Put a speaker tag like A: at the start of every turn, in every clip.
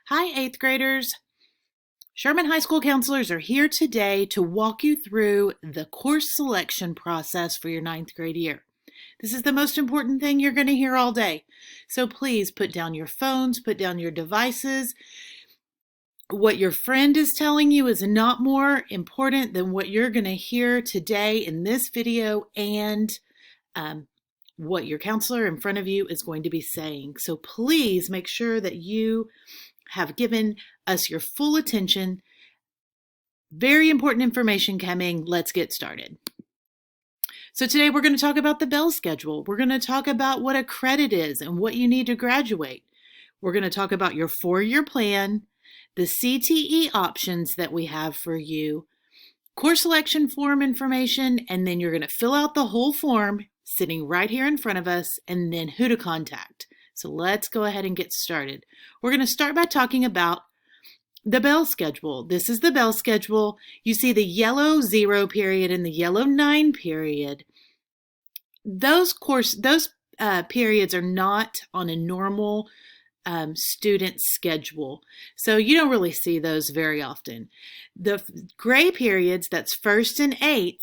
A: Hi, 8th graders. Sherman High School counselors are here today to walk you through the course selection process for your 9th grade year. This is the most important thing you're going to hear all day. So please put down your phones, put down your devices. What your friend is telling you is not more important than what you're going to hear today in this video and what your counselor in front of you is going to be saying. So please make sure that you have given us your full attention. Very important information coming. Let's get started. So today we're going to talk about the Bell schedule. We're going to talk about what a credit is and what you need to graduate. We're going to talk about your 4-year plan, the CTE options that we have for you, course selection form information, and then you're going to fill out the whole form sitting right here in front of us, and then who to contact. So let's go ahead and get started. We're going to start by talking about the Bell schedule. This is the Bell schedule. You see the yellow 0 period and the yellow 9 period. Those periods are not on a normal student schedule. So you don't really see those very often. The gray periods, that's 1st and 8th,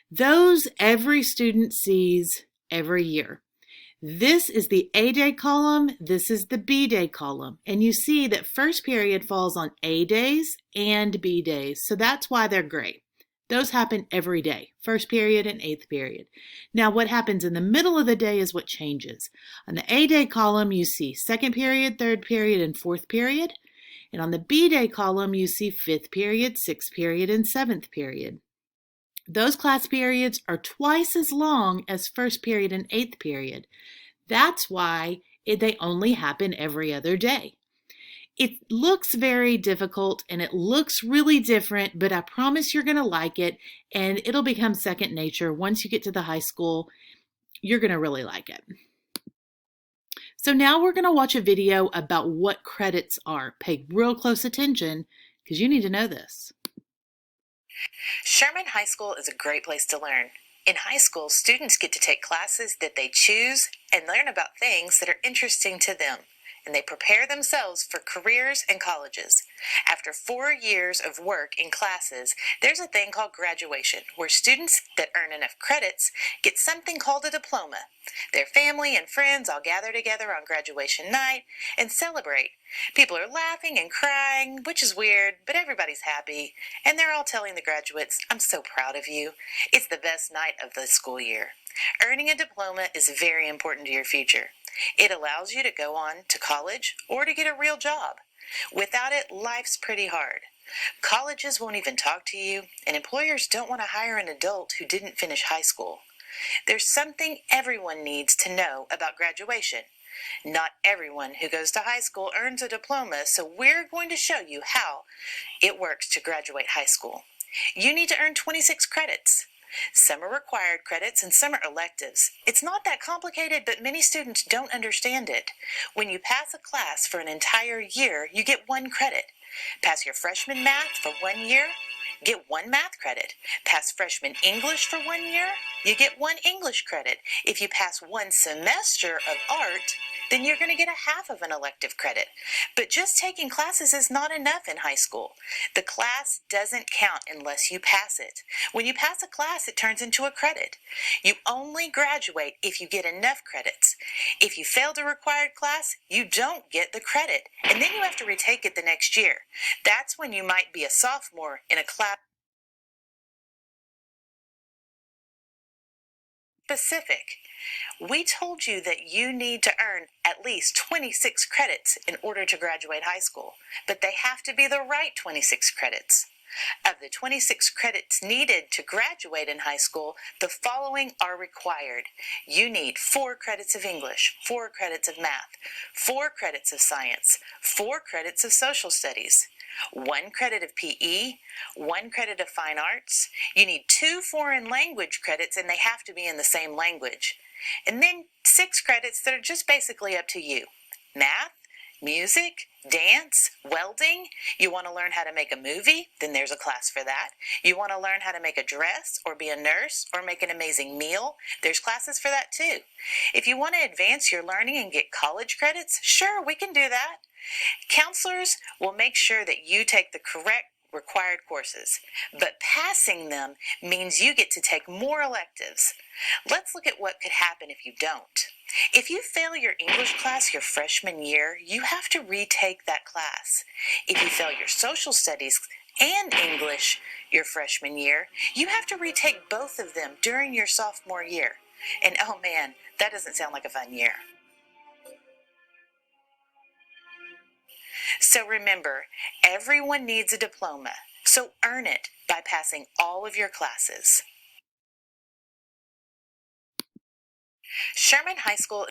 A: those every student sees every year. This is the A day column, this is the B day column, and you see that first period falls on A days and B days, so that's why they're gray. Those happen every day, first period and 8th period. Now what happens in the middle of the day is what changes. On the A day column you see 2nd period, 3rd period, and 4th period, and on the B day column you see 5th period, 6th period, and 7th period. Those class periods are twice as long as first period and 8th period. That's why they only happen every other day. It looks very difficult and it looks really different, but I promise you're going to like it and it'll become second nature. Once you get to the high school, you're going to really like it. So now we're going to watch a video about what credits are. Pay real close attention because you need to know this.
B: Sherman High School is a great place to learn. In high school, students get to take classes that they choose and learn about things that are interesting to them, and they prepare themselves for careers and colleges. After 4 years of work in classes, there's a thing called graduation, where students that earn enough credits get something called a diploma. Their family and friends all gather together on graduation night and celebrate. People are laughing and crying, which is weird, but everybody's happy, and they're all telling the graduates, "I'm so proud of you. It's the best night of the school year." Earning a diploma is very important to your future. It allows you to go on to college or to get a real job. Without it, life's pretty hard. Colleges won't even talk to you, and employers don't want to hire an adult who didn't finish high school. There's something everyone needs to know about graduation. Not everyone who goes to high school earns a diploma, so we're going to show you how it works to graduate high school. You need to earn 26 credits. Some are required credits and some are electives. It's not that complicated, but many students don't understand it. When you pass a class for an entire year, you get 1 credit. Pass your freshman math for 1 year, get 1 math credit. Pass freshman English for 1 year, you get 1 English credit. If you pass 1 semester of art, then you're going to get a half of an elective credit. But just taking classes is not enough in high school. The class doesn't count unless you pass it. When you pass a class, it turns into a credit. You only graduate if you get enough credits. If you fail the required class, you don't get the credit, and then you have to retake it the next year. That's when you might be a sophomore in a class specific. We told you that you need to earn at least 26 credits in order to graduate high school, but they have to be the right 26 credits. Of the 26 credits needed to graduate in high school, the following are required. You need 4 credits of English, 4 credits of math, 4 credits of science, 4 credits of social studies, 1 credit of PE, 1 credit of fine arts. You need 2 foreign language credits, and they have to be in the same language. And then 6 credits that are just basically up to you. Math, Music, dance, welding. You want to learn how to make a movie? Then there's a class for that. You want to learn how to make a dress or be a nurse or make an amazing meal? There's classes for that too. If you want to advance your learning and get college credits, sure, we can do that. Counselors will make sure that you take the correct required courses, but passing them means you get to take more electives. Let's look at what could happen if you don't. If you fail your English class your freshman year, you have to retake that class. If you fail your social studies and English your freshman year, you have to retake both of them during your sophomore year. And oh man, that doesn't sound like a fun year. So remember, everyone needs a diploma, so earn it by passing all of your classes. Sherman High School.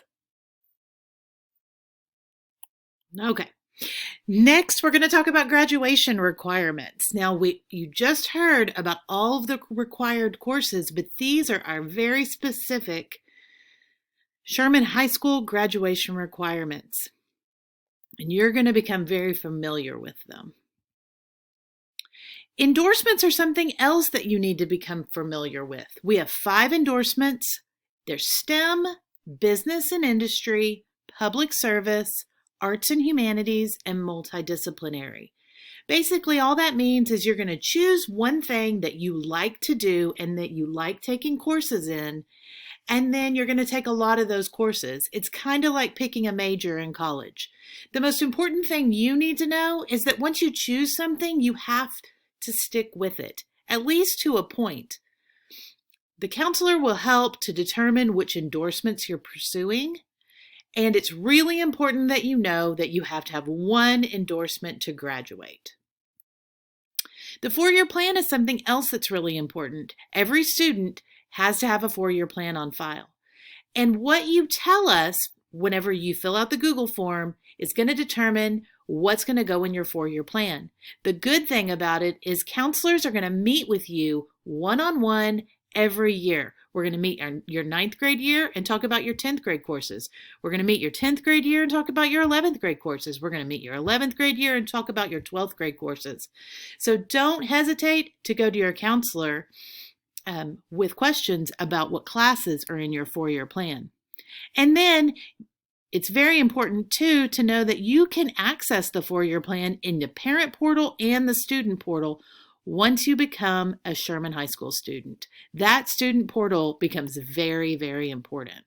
A: Okay. Next, we're going to talk about graduation requirements. Now, you just heard about all of the required courses, but these are our very specific Sherman High School graduation requirements. And you're going to become very familiar with them. Endorsements are something else that you need to become familiar with. We have 5 endorsements. They're STEM, business and industry, public service, arts and humanities, and multidisciplinary. Basically, all that means is you're going to choose one thing that you like to do and that you like taking courses in, and then you're going to take a lot of those courses. It's kind of like picking a major in college. The most important thing you need to know is that once you choose something, you have to stick with it, at least to a point. The counselor will help to determine which endorsements you're pursuing, and it's really important that you know that you have to have one endorsement to graduate. The 4-year plan is something else that's really important. Every student has to have a 4-year plan on file. And what you tell us whenever you fill out the Google form is going to determine what's going to go in your 4-year plan. The good thing about it is counselors are going to meet with you one-on-one every year. We're going to meet your 9th grade year and talk about your 10th grade courses. We're going to meet your 10th grade year and talk about your 11th grade courses. We're going to meet your 11th grade year and talk about your 12th grade courses. So don't hesitate to go to your counselor with questions about what classes are in your 4-year plan. And then it's very important too to know that you can access the 4-year plan in the parent portal and the student portal once you become a Sherman High School student. That student portal becomes very, very important.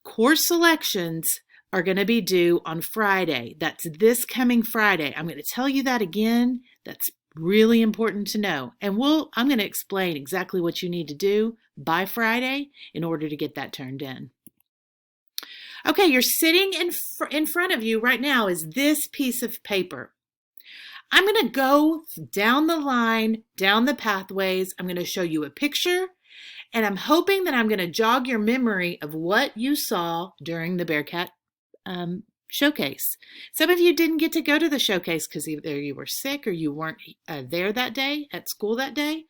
A: Course selections are going to be due on Friday. That's this coming Friday. I'm going to tell you that again. That's really important to know. And I'm going to explain exactly what you need to do by Friday in order to get that turned in. Okay, you're sitting in front of you right now is this piece of paper. I'm going to go down the line, down the pathways. I'm going to show you a picture, and I'm hoping that I'm going to jog your memory of what you saw during the Bearcat showcase. Some of you didn't get to go to the showcase because either you were sick or you weren't there that day at school that day.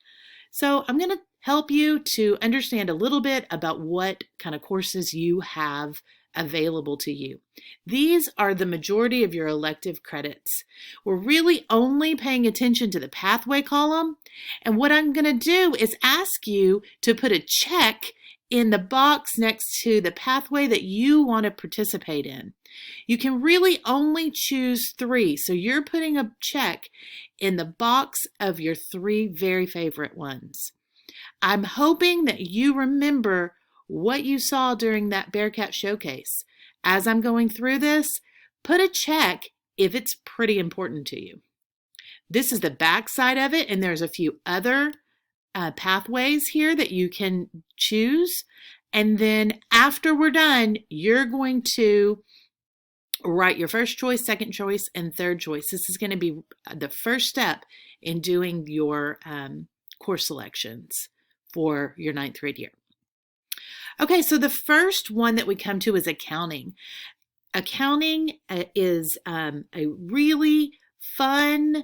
A: So I'm going to help you to understand a little bit about what kind of courses you have available to you. These are the majority of your elective credits. We're really only paying attention to the pathway column, and what I'm going to do is ask you to put a check in the box next to the pathway that you want to participate in. You can really only choose 3, so you're putting a check in the box of your 3 very favorite ones. I'm hoping that you remember what you saw during that Bearcat showcase. As I'm going through this, put a check if it's pretty important to you. This is the back side of it, and there's a few other pathways here that you can choose. And then after we're done, you're going to write your first choice, second choice, and third choice. This is going to be the first step in doing your course selections for your 9th grade year. Okay, so the first one that we come to is accounting. Accounting is a really fun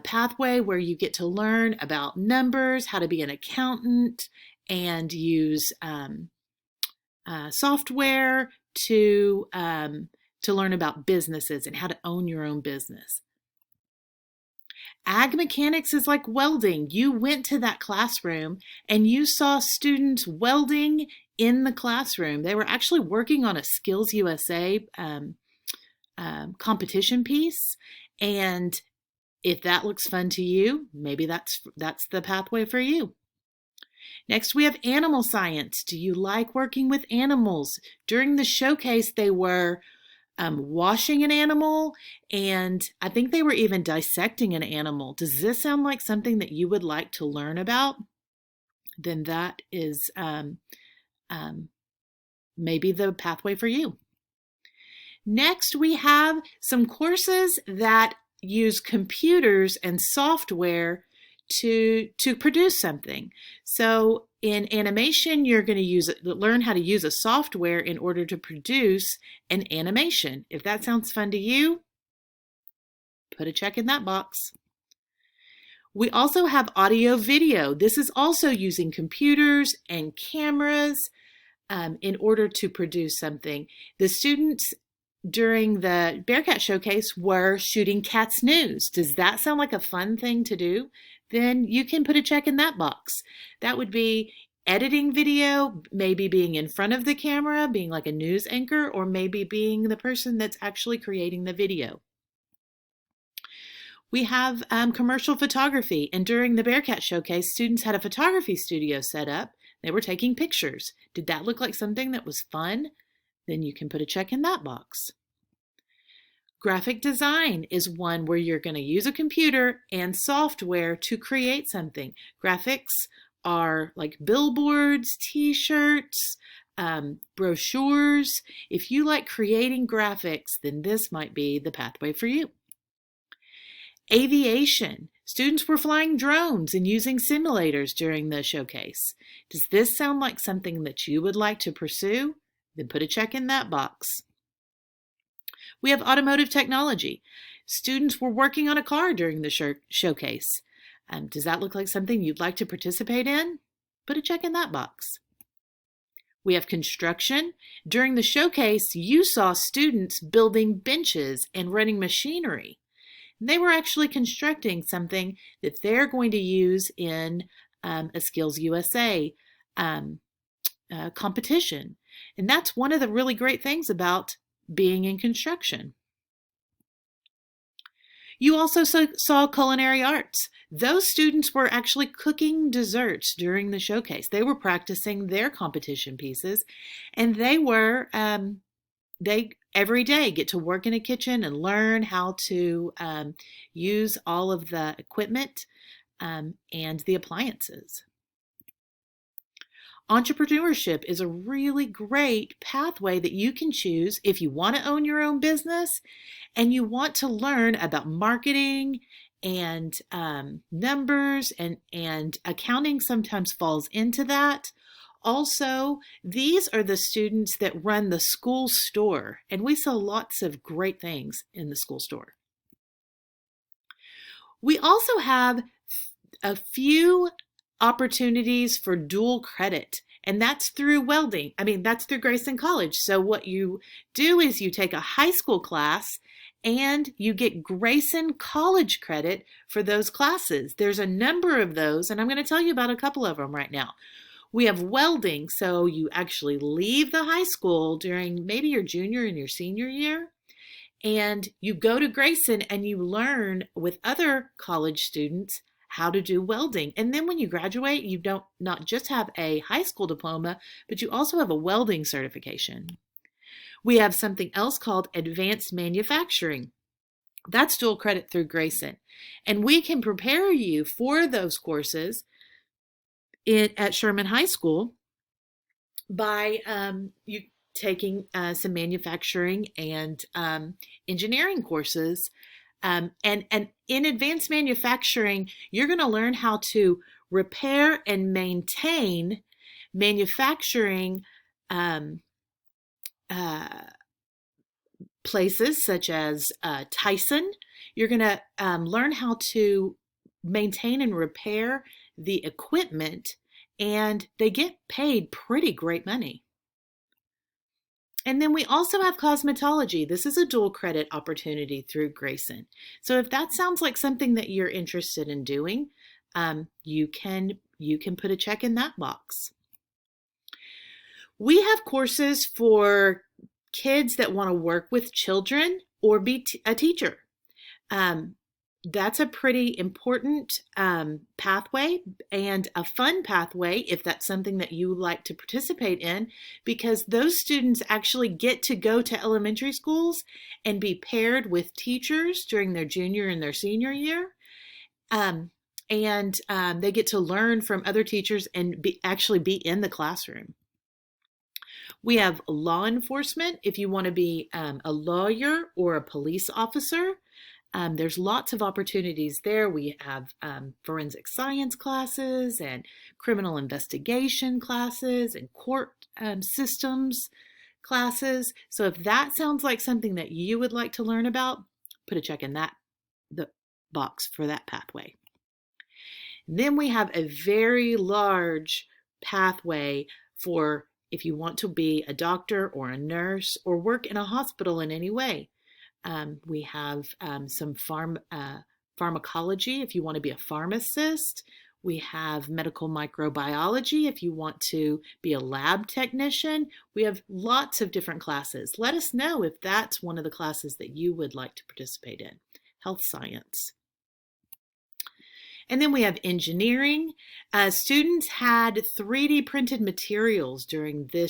A: pathway where you get to learn about numbers, how to be an accountant, and use software to learn about businesses and how to own your own business. Ag mechanics is like welding. You went to that classroom and you saw students welding in the classroom. They were actually working on a Skills USA competition piece. And if that looks fun to you, maybe that's the pathway for you. Next, we have animal science. Do you like working with animals? During the showcase, they were washing an animal, and I think they were even dissecting an animal. Does this sound like something that you would like to learn about? Then that is maybe the pathway for you. Next, we have some courses that use computers and software to produce something. So in animation, you're going to learn how to use a software in order to produce an animation. If that sounds fun to you, put a check in that box. We also have audio video. This is also using computers and cameras in order to produce something. The students during the Bearcat Showcase were shooting Cats News. Does that sound like a fun thing to do? Then you can put a check in that box. That would be editing video, maybe being in front of the camera, being like a news anchor, or maybe being the person that's actually creating the video. We have commercial photography, and during the Bearcat Showcase, students had a photography studio set up. They were taking pictures. Did that look like something that was fun? Then you can put a check in that box. Graphic design is one where you're going to use a computer and software to create something. Graphics are like billboards, t-shirts, brochures. If you like creating graphics, then this might be the pathway for you. Aviation. Students were flying drones and using simulators during the showcase. Does this sound like something that you would like to pursue? Then put a check in that box. We have automotive technology. Students were working on a car during the showcase. Does that look like something you'd like to participate in? Put a check in that box. We have construction. During the showcase, you saw students building benches and running machinery. They were actually constructing something that they're going to use in a Skills USA competition. And that's one of the really great things about being in construction. You also saw culinary arts. Those students were actually cooking desserts during the showcase. They were practicing their competition pieces, and they were they every day get to work in a kitchen and learn how to use all of the equipment and the appliances. Entrepreneurship is a really great pathway that you can choose if you want to own your own business and you want to learn about marketing and numbers, and accounting sometimes falls into that. Also, these are the students that run the school store, and we sell lots of great things in the school store. We also have a few opportunities for dual credit, and that's through welding. That's through Grayson College. So what you do is you take a high school class and you get Grayson College credit for those classes. There's a number of those, and I'm going to tell you about a couple of them right now. We have welding, so you actually leave the high school during maybe your junior and your senior year, and you go to Grayson and you learn with other college students how to do welding. And then when you graduate, you don't not just have a high school diploma, but you also have a welding certification. We have something else called advanced manufacturing. That's dual credit through Grayson. And we can prepare you for those courses at Sherman High School by you taking some manufacturing and engineering courses. And in advanced manufacturing, you're going to learn how to repair and maintain manufacturing places such as Tyson. You're going to learn how to maintain and repair the equipment, and they get paid pretty great money. And then we also have cosmetology. This is a dual credit opportunity through Grayson. So if that sounds like something that you're interested in doing, you can put a check in that box. We have courses for kids that want to work with children or be a teacher. Um, that's a pretty important pathway and a fun pathway if that's something that you like to participate in, because those students actually get to go to elementary schools and be paired with teachers during their junior and their senior year. They get to learn from other teachers and actually be in the classroom. We have law enforcement if you want to be a lawyer or a police officer. There's lots of opportunities there. We have forensic science classes and criminal investigation classes and court systems classes. So if that sounds like something that you would like to learn about, put a check in the box for that pathway. Then we have a very large pathway for if you want to be a doctor or a nurse or work in a hospital in any way. We have some pharmacology if you want to be a pharmacist. We have medical microbiology if you want to be a lab technician. We have lots of different classes. Let us know if that's one of the classes that you would like to participate in. Health science. And then we have engineering. Students had 3D printed materials during the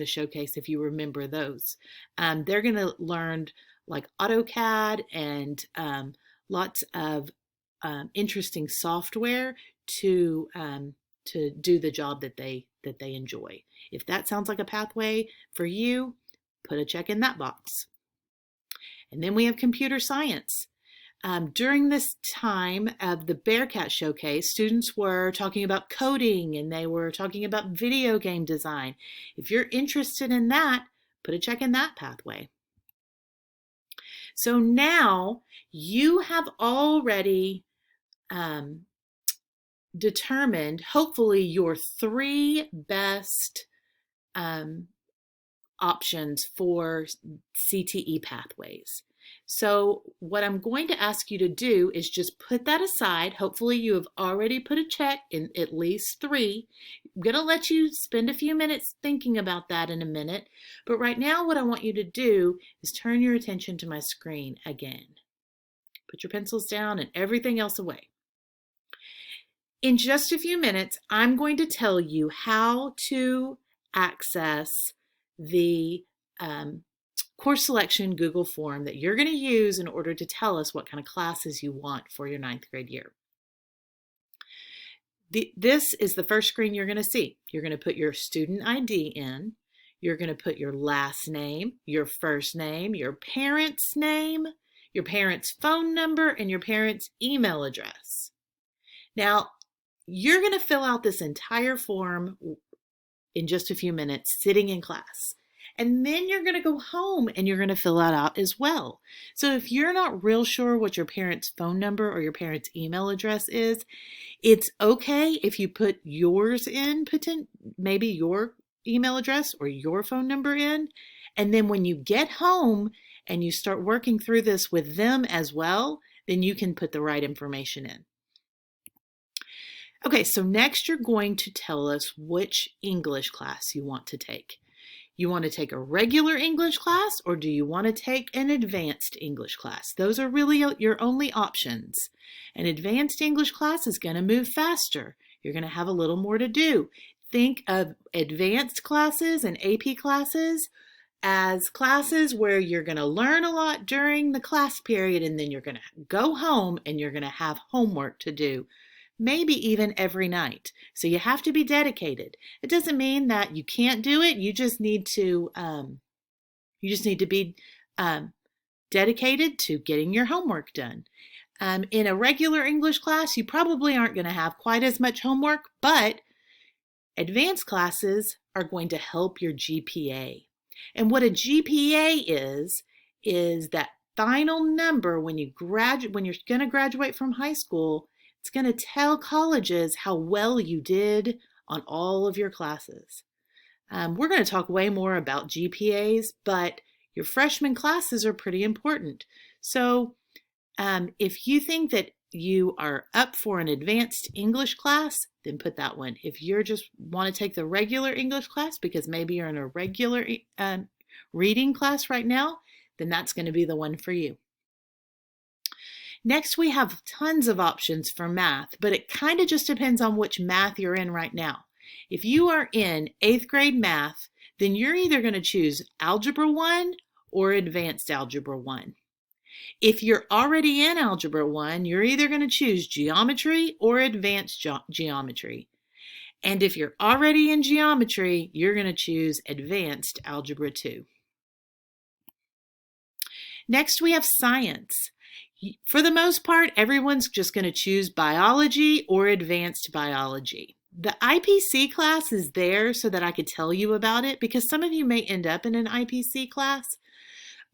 A: showcase, if you remember those. They're going to learn like AutoCAD and lots of interesting software to do the job that they enjoy. If that sounds like a pathway for you, put a check in that box. And then we have computer science. During this time of the Bearcat Showcase, students were talking about coding and they were talking about video game design. If you're interested in that, put a check in that pathway. So now you have already determined, hopefully, your 3 best options for CTE pathways. So what I'm going to ask you to do is just put that aside. Hopefully you have already put a check in at least 3. I'm going to let you spend a few minutes thinking about that in a minute. But right now what I want you to do is turn your attention to my screen again. Put your pencils down and everything else away. In just a few minutes, I'm going to tell you how to access the course selection Google form that you're going to use in order to tell us what kind of classes you want for your 9th grade year. This is the first screen you're going to see. You're going to put your student ID in. You're going to put your last name, your first name, your parent's name, your parent's phone number, and your parent's email address. Now, you're going to fill out this entire form in just a few minutes sitting in class. And then you're going to go home and you're going to fill that out as well. So if you're not real sure what your parent's phone number or your parent's email address is, it's okay if you put yours in, maybe your email address or your phone number in. And then when you get home and you start working through this with them as well, then you can put the right information in. Okay, so next you're going to tell us which English class you want to take. You want to take a regular English class or do you want to take an advanced English class? Those are really your only options. An advanced English class is going to move faster. You're going to have a little more to do. Think of advanced classes and AP classes as classes where you're going to learn a lot during the class period and then you're going to go home and you're going to have homework to do. Maybe even every night. So you have to be dedicated. It doesn't mean that you can't do it. You just need to be dedicated to getting your homework done. In a regular English class, you probably aren't going to have quite as much homework, but advanced classes are going to help your GPA. And what a GPA is that final number when you're going to graduate from high school. It's going to tell colleges how well you did on all of your classes. We're going to talk way more about GPAs, but your freshman classes are pretty important. So if you think that you are up for an advanced English class, then put that one. If you just want to take the regular English class because maybe you're in a regular reading class right now, then that's going to be the one for you. Next, we have tons of options for math, but it kind of just depends on which math you're in right now. If you are in 8th grade math, then you're either going to choose Algebra 1 or Advanced Algebra 1. If you're already in Algebra 1, you're either going to choose Geometry or Advanced Geometry. And if you're already in Geometry, you're going to choose Advanced Algebra 2. Next, we have Science. For the most part, everyone's just going to choose Biology or Advanced Biology. The IPC class is there so that I could tell you about it because some of you may end up in an IPC class.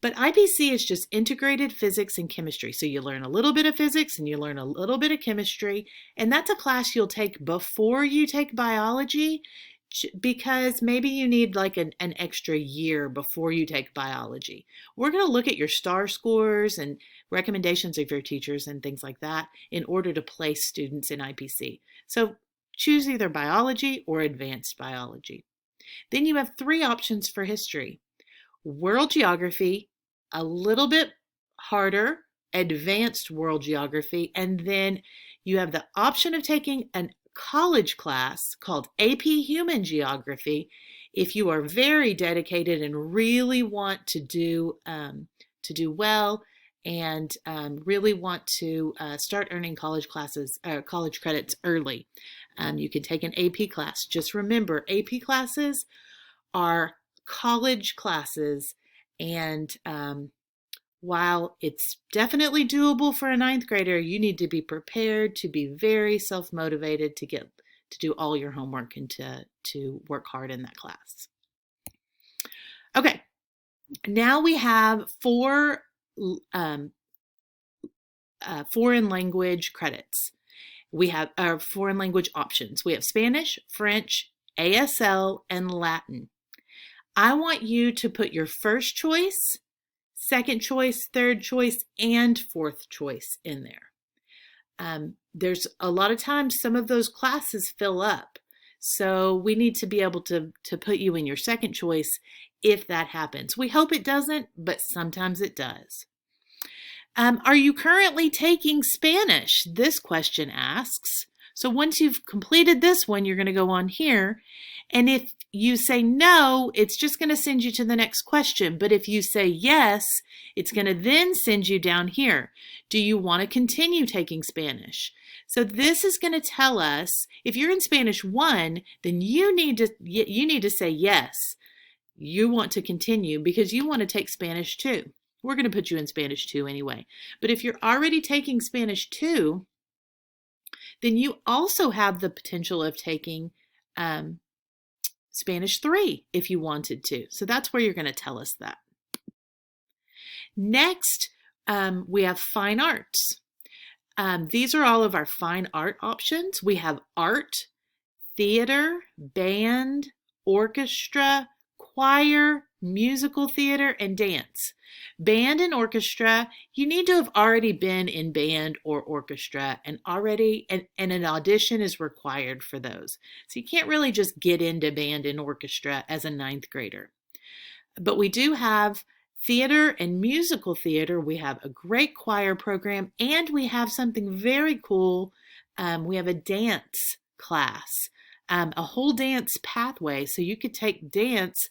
A: But IPC is just integrated physics and chemistry. So you learn a little bit of physics and you learn a little bit of chemistry. And that's a class you'll take before you take biology because maybe you need like an extra year before you take biology. We're going to look at your STAR scores and recommendations of your teachers and things like that in order to place students in IPC. So choose either biology or advanced biology. Then you have 3 options for history. World geography, a little bit harder, advanced world geography, and then you have the option of taking a college class called AP Human Geography if you are very dedicated and really want to do well and really want to start earning college credits early. You can take an AP class. Just remember, AP classes are college classes, and while it's definitely doable for a 9th grader, you need to be prepared to be very self-motivated to do all your homework and to work hard in that class. Okay, now we have 4 foreign language credits. We have our foreign language options. We have Spanish, French, ASL, and Latin. I want you to put your first choice, second choice, third choice, and fourth choice in there. There's a lot of times some of those classes fill up. So we need to be able to put you in your second choice if that happens. We hope it doesn't, but sometimes it does. Are you currently taking Spanish? This question asks. So once you've completed this one, you're going to go on here. And if you say no, it's just going to send you to the next question. But if you say yes, it's going to then send you down here. Do you want to continue taking Spanish? So this is going to tell us if you're in Spanish 1, then you need to say yes. You want to continue because you want to take Spanish 2. We're going to put you in Spanish 2 anyway. But if you're already taking Spanish 2, then you also have the potential of taking Spanish 3 if you wanted to. So that's where you're going to tell us that. Next, we have fine arts. These are all of our fine art options. We have art, theater, band, orchestra, choir, musical theater, and dance. Band and orchestra, you need to have already been in band or orchestra and an audition is required for those. So you can't really just get into band and orchestra as a 9th grader. But we do have theater and musical theater. We have a great choir program and we have something very cool. We have a dance class, a whole dance pathway. So you could take dance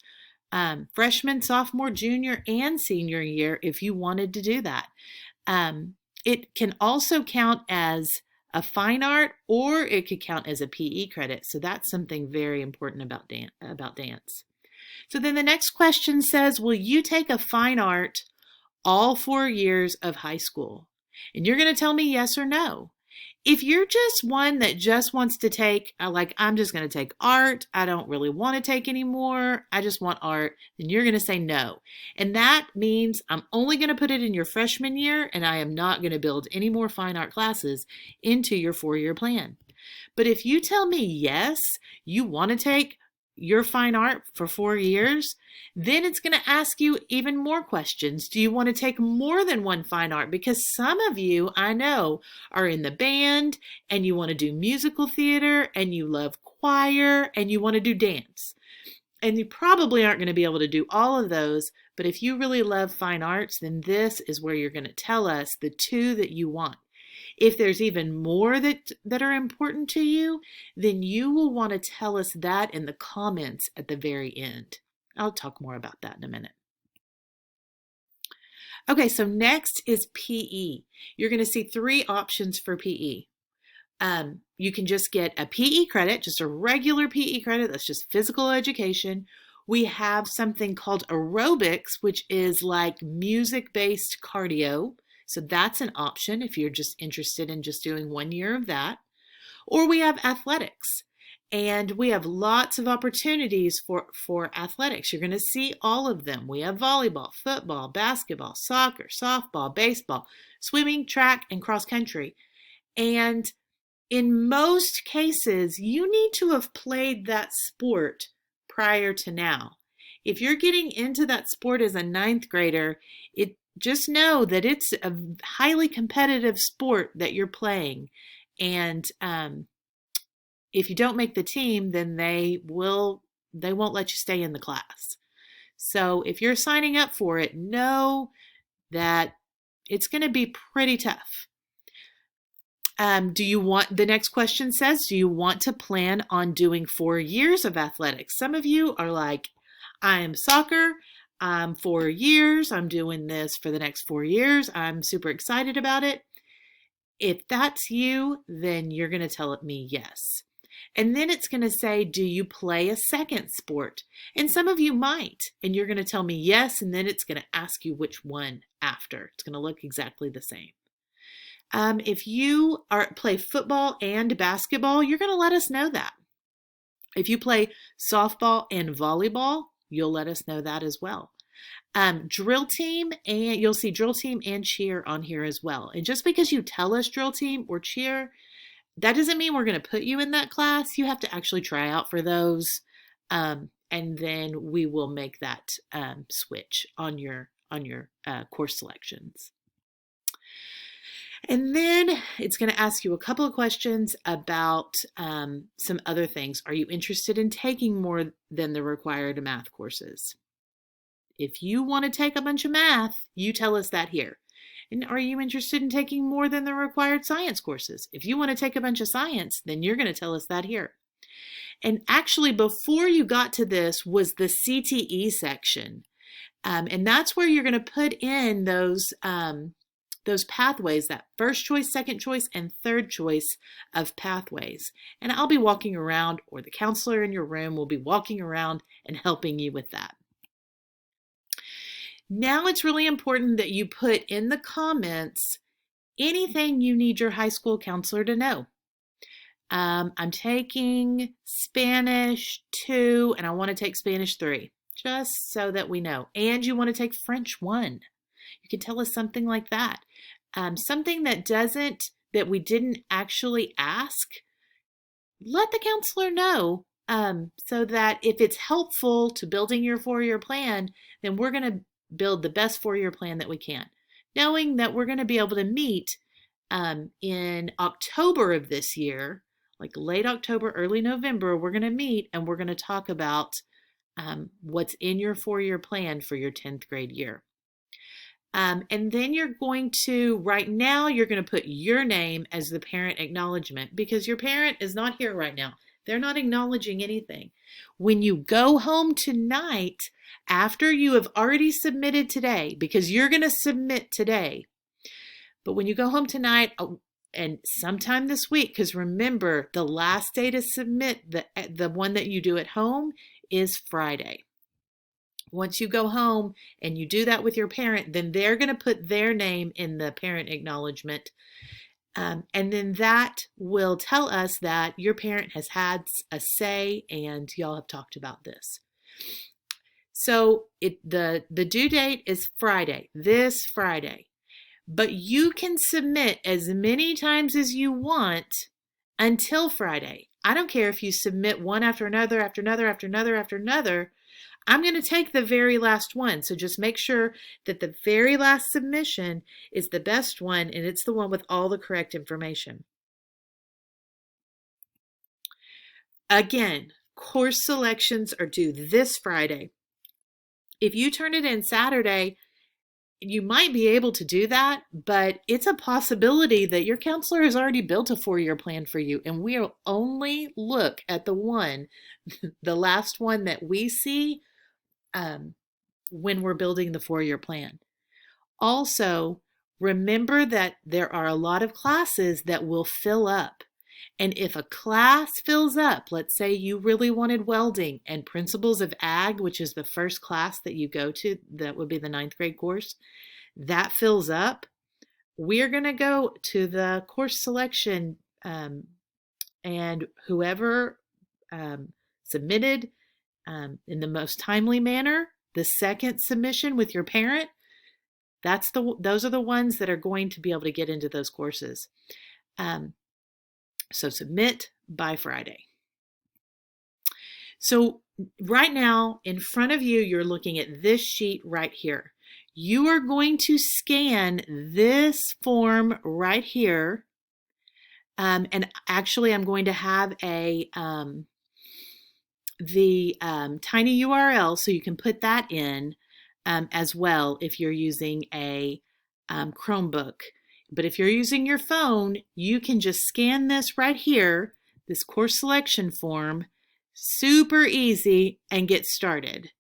A: freshman, sophomore, junior, and senior year if you wanted to do that. It can also count as a fine art or it could count as a PE credit. So that's something very important about dance. So then the next question says, will you take a fine art all 4 years of high school? And you're going to tell me yes or no. If you're just one that just wants to take, I'm just going to take art, I don't really want to take anymore, I just want art, then you're going to say no. And that means I'm only going to put it in your freshman year and I am not going to build any more fine art classes into your 4-year plan. But if you tell me yes, you want to take your fine art for 4 years, then it's going to ask you even more questions. Do you want to take more than one fine art? Because some of you, I know, are in the band and you want to do musical theater and you love choir and you want to do dance. And you probably aren't going to be able to do all of those, but if you really love fine arts, then this is where you're going to tell us the two that you want. If there's even more that are important to you, then you will want to tell us that in the comments at the very end. I'll talk more about that in a minute. Okay, so next is PE. You're going to see 3 options for PE. You can just get a PE credit, just a regular PE credit. That's just physical education. We have something called aerobics, which is like music-based cardio. So that's an option if you're just interested in just doing 1 year of that. Or we have athletics. And we have lots of opportunities for athletics. You're going to see all of them. We have volleyball, football, basketball, soccer, softball, baseball, swimming, track, and cross country. And in most cases, you need to have played that sport prior to now. If you're getting into that sport as a 9th grader, just know that it's a highly competitive sport that you're playing. And if you don't make the team, then they won't let you stay in the class. So if you're signing up for it, know that it's going to be pretty tough. The next question says, do you want to plan on doing 4 years of athletics? Some of you are like, I'm soccer, I'm 4 years, I'm doing this for the next 4 years, I'm super excited about it. If that's you, then you're going to tell me yes. And then it's going to say, do you play a second sport? And some of you might, and you're going to tell me yes, and then it's going to ask you which one after. It's going to look exactly the same. If you play football and basketball, you're going to let us know that. If you play softball and volleyball, you'll let us know that as well. Drill team, and you'll see drill team and cheer on here as well. And just because you tell us drill team or cheer, that doesn't mean we're going to put you in that class. You have to actually try out for those, and then we will make that switch on your course selections. And then it's going to ask you a couple of questions about some other things. Are you interested in taking more than the required math courses? If you want to take a bunch of math, you tell us that here. And are you interested in taking more than the required science courses? If you want to take a bunch of science, then you're going to tell us that here. And actually, before you got to this was the CTE section. And that's where you're going to put in those pathways, that first choice, second choice, and third choice of pathways. And I'll be walking around, or the counselor in your room will be walking around and helping you with that. Now it's really important that you put in the comments anything you need your high school counselor to know. I'm taking Spanish 2 and I want to take Spanish 3, just so that we know. And you want to take French 1. You can tell us something like that. Something that we didn't actually ask, let the counselor know, so that if it's helpful to building your 4-year plan, then we're going to build the best 4-year plan that we can, knowing that we're going to be able to meet in October of this year, like late October, early November. We're going to meet and we're going to talk about what's in your 4-year plan for your 10th grade year. And then you're going to, right now, you're going to put your name as the parent acknowledgement, because your parent is not here right now. They're not acknowledging anything. When you go home tonight, after you have already submitted today, because you're going to submit today, but when you go home tonight and sometime this week, because remember, the last day to submit the one that you do at home is Friday. Once you go home and you do that with your parent, then they're going to put their name in the parent acknowledgement. And then that will tell us that your parent has had a say and y'all have talked about this. So the due date is Friday, this Friday. But you can submit as many times as you want until Friday. I don't care if you submit one after another, after another, after another, after another. I'm going to take the very last one. So just make sure that the very last submission is the best one and it's the one with all the correct information. Again, course selections are due this Friday. If you turn it in Saturday, you might be able to do that, but it's a possibility that your counselor has already built a 4-year plan for you, and we'll only look at the one, the last one that we see when we're building the 4-year plan. Also, remember that there are a lot of classes that will fill up. And if a class fills up, let's say you really wanted welding and principles of ag, which is the first class that you go to, that would be the 9th grade course, that fills up, we're going to go to the course selection and whoever submitted in the most timely manner, the second submission with your parent, those are the ones that are going to be able to get into those courses. So submit by Friday. So right now in front of you, you're looking at this sheet right here. You are going to scan this form right here. And actually I'm going to have the tiny URL so you can put that in as well if you're using a Chromebook. But if you're using your phone, you can just scan this right here, this course selection form, super easy, and get started.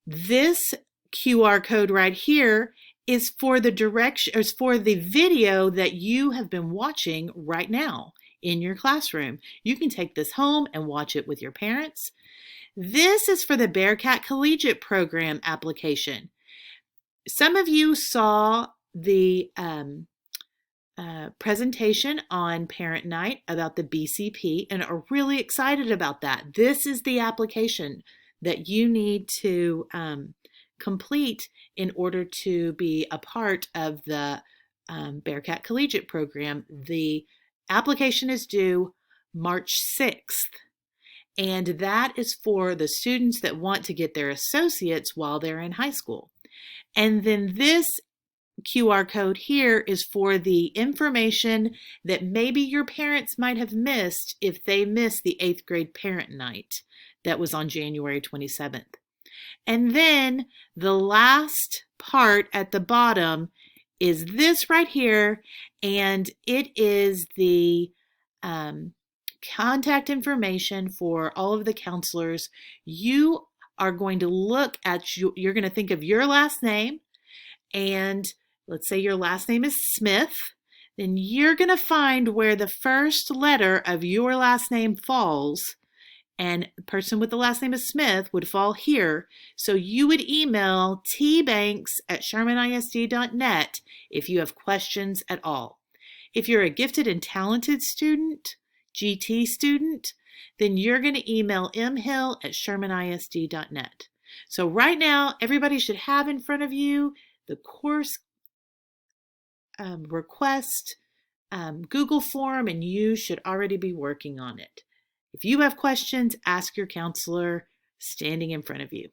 A: This QR code right here is for the video that you have been watching right now in your classroom. You can take this home and watch it with your parents. This is for the Bearcat Collegiate Program application. Some of you saw the presentation on Parent Night about the BCP and are really excited about that. This is the application that you need to complete in order to be a part of the Bearcat Collegiate Program. The application is due March 6th, and that is for the students that want to get their associates while they're in high school. And then this QR code here is for the information that maybe your parents might have missed if they missed the 8th grade parent night that was on January 27th. And then the last part at the bottom is this right here, and it is the contact information for all of the counselors. You are going to look at, you're going to think of your last name, and let's say your last name is Smith, then you're going to find where the first letter of your last name falls, and the person with the last name of Smith would fall here. So you would email tbanks@shermanisd.net if you have questions at all. If you're a gifted and talented student, GT student, then you're going to email mhill@shermanisd.net. So right now, everybody should have in front of you the course request Google form, and you should already be working on it. If you have questions, ask your counselor standing in front of you.